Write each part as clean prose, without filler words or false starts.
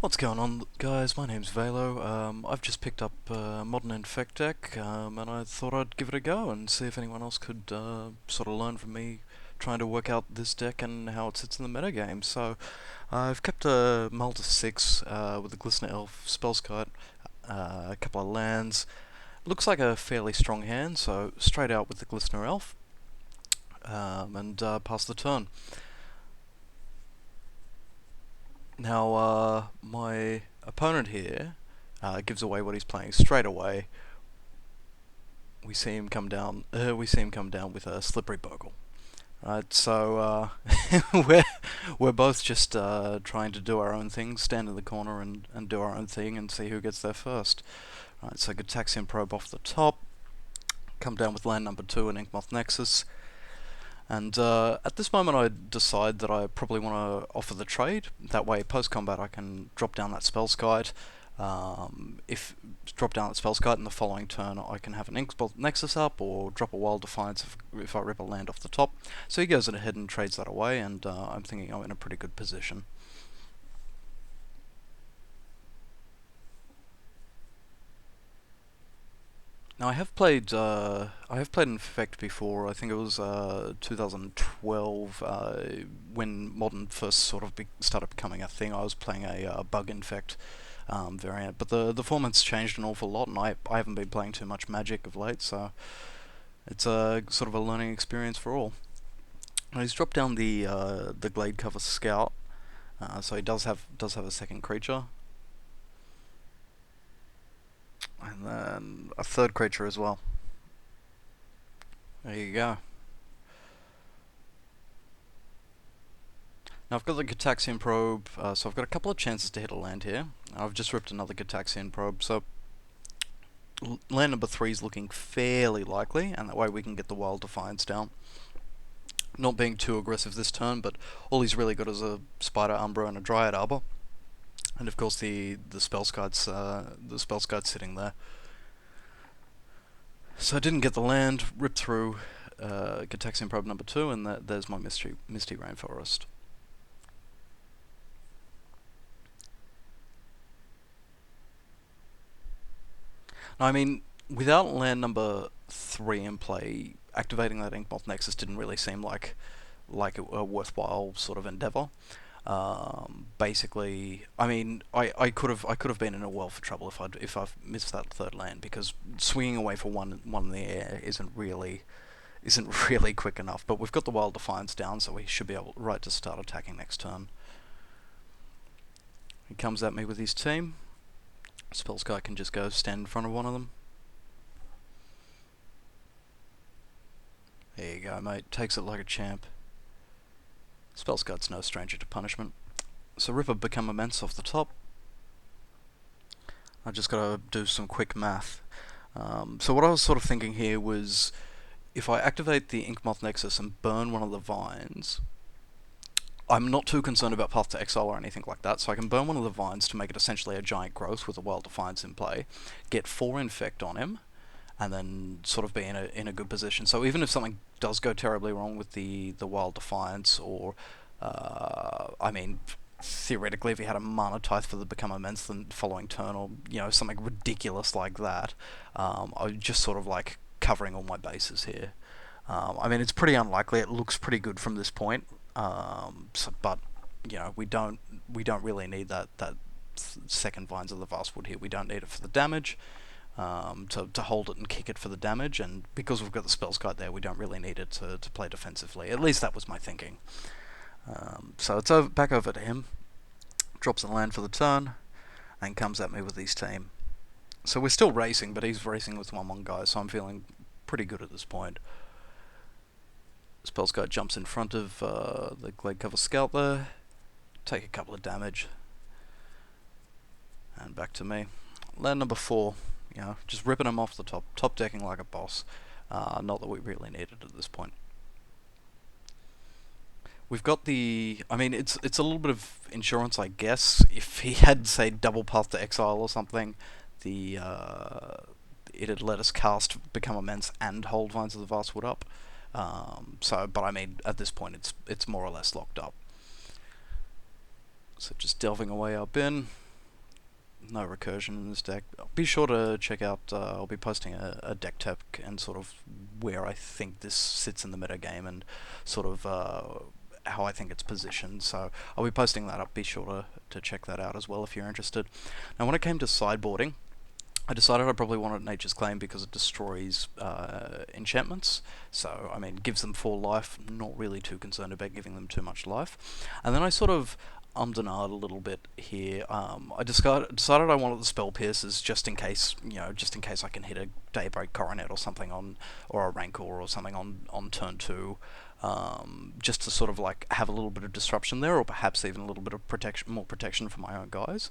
What's going on, guys? My name's Velo. I've just picked up Modern Infect deck, and I thought I'd give it a go and see if anyone else could sort of learn from me trying to work out this deck and how it sits in the metagame. So I've kept a Multi 6 with the Glistener Elf, Spellskite, a couple of lands. Looks like a fairly strong hand, so straight out with the Glistener Elf and pass the turn. Now, my opponent here gives away what he's playing straight away. We see him come down. We see him come down with a slippery Bogle. Right, so we're both just trying to do our own thing, stand in the corner and do our own thing, and see who gets there first. Right, so Gitaxian Probe off the top. Come down with land number 2 and Inkmoth Nexus. And at this moment I decide that I probably want to offer the trade. That way post-combat I can drop down that Spellskite. If drop down that Spellskite in the following turn I can have an Inkmoth Nexus up or drop a Wild Defiance if I rip a land off the top. So he goes ahead and trades that away, and I'm thinking I'm in a pretty good position. Now I have played Infect before. I think it was 2012 when Modern first sort of started becoming a thing. I was playing a Bug Infect variant, but the format's changed an awful lot, and I haven't been playing too much Magic of late, so it's a sort of a learning experience for all. Now he's dropped down the Glade Cover Scout, so he does have a second creature. And then a third creature as well. There you go. Now I've got the Gitaxian Probe, so I've got a couple of chances to hit a land here. I've just ripped another Gitaxian Probe, so land number 3 is looking fairly likely, and that way we can get the Wild Defiance down. Not being too aggressive this turn, but all he's really got is a Spider Umbra and a Dryad Arbor. And of course the Spellskite's sitting there. So I didn't get the land, ripped through Gitaxian Probe number 2, and there's my Misty Rainforest. Now, I mean, without land number 3 in play, activating that Inkmoth Nexus didn't really seem like a worthwhile sort of endeavor. Basically, I mean, I could have been in a world of trouble if I've missed that third land, because swinging away for one in the air isn't really quick enough. But we've got the Wild Defiance down, so we should be able to start attacking next turn. He comes at me with his team. Spellskite can just go stand in front of one of them. There you go, mate. Takes it like a champ. Spellskite's no stranger to punishment. So Ripper become immense off the top. I just gotta do some quick math. So what I was sort of thinking here was, if I activate the Inkmoth Nexus and burn one of the vines, I'm not too concerned about Path to Exile or anything like that, so I can burn one of the vines to make it essentially a giant growth with a Wild Defiance in play, get 4 Infect on him, and then sort of be in a good position. So even if something does go terribly wrong with the Wild Defiance, or I mean, theoretically, if he had a Mana Tithe for the Become Immense the following turn, or something ridiculous like that, I'm just sort of like covering all my bases here. I mean, it's pretty unlikely. It looks pretty good from this point, but we don't really need that second Vines of the Vastwood here. We don't need it for the damage. To hold it and kick it for the damage, and because we've got the Spellskite there, we don't really need it to play defensively. At least that was my thinking. So it's back over to him, drops a land for the turn, and comes at me with his team. So we're still racing, but he's racing with 1-1 guys, so I'm feeling pretty good at this point. Spellskite jumps in front of the Glade Cover Scout there, take a couple of damage, and back to me. Land number 4. Just ripping him off the top decking like a boss. Not that we really need it at this point. We've got I mean, it's a little bit of insurance, I guess. If he had, say, double Path to Exile or something, it'd let us cast Become Immense and hold Vines of the Vastwood up. But I mean, at this point, it's more or less locked up. So just delving away our bin. no recursion in this deck. Be sure to check out, I'll be posting a deck tech and sort of where I think this sits in the meta game and sort of how I think it's positioned. So I'll be posting that up. Be sure to check that out as well if you're interested. Now, when it came to sideboarding, I decided I probably wanted Nature's Claim because it destroys enchantments. So, I mean, gives them 4 life. Not really too concerned about giving them too much life. And then I sort of ummed and ahed a little bit here. I decided I wanted the Spell Pierces just in case, just in case I can hit a Daybreak Coronet or something or a Rancor or something on turn 2. Just to sort of like have a little bit of disruption there, or perhaps even a little bit of more protection for my own guys.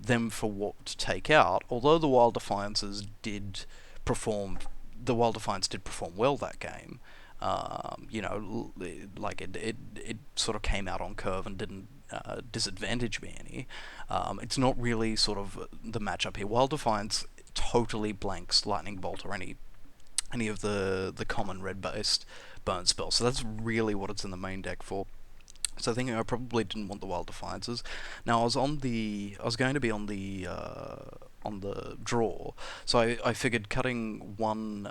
Then for what to take out, although the Wild Defiances did perform, the Wild Defiance did perform well that game. Like it sort of came out on curve and didn't disadvantage me any. It's not really sort of the matchup here. Wild Defiance totally blanks Lightning Bolt or any of the common red-based burn spells. So that's really what it's in the main deck for. So I think I probably didn't want the Wild Defiances. Now I was going to be on the draw, so I figured cutting one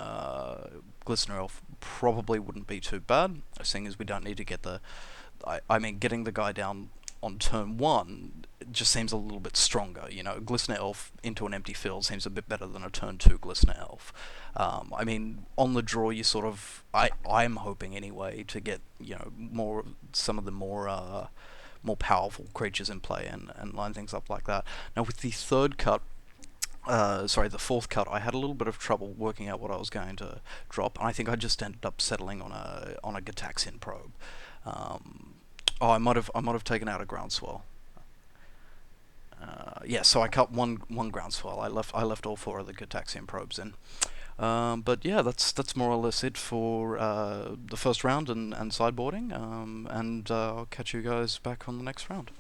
Glistener Elf probably wouldn't be too bad, seeing as we don't need to get getting the guy down on turn 1 just seems a little bit stronger. Glistener Elf into an empty field seems a bit better than a turn 2 Glistener Elf. On the draw, you sort of, I'm hoping anyway to get some of the more powerful creatures in play and line things up like that. Now with the the fourth cut, I had a little bit of trouble working out what I was going to drop, and I think I just ended up settling on a Gitaxian Probe. I might have taken out a Groundswell. So I cut one Groundswell. I left all 4 of the Gitaxian Probes in. But yeah, that's more or less it for the first round and sideboarding. And I'll catch you guys back on the next round.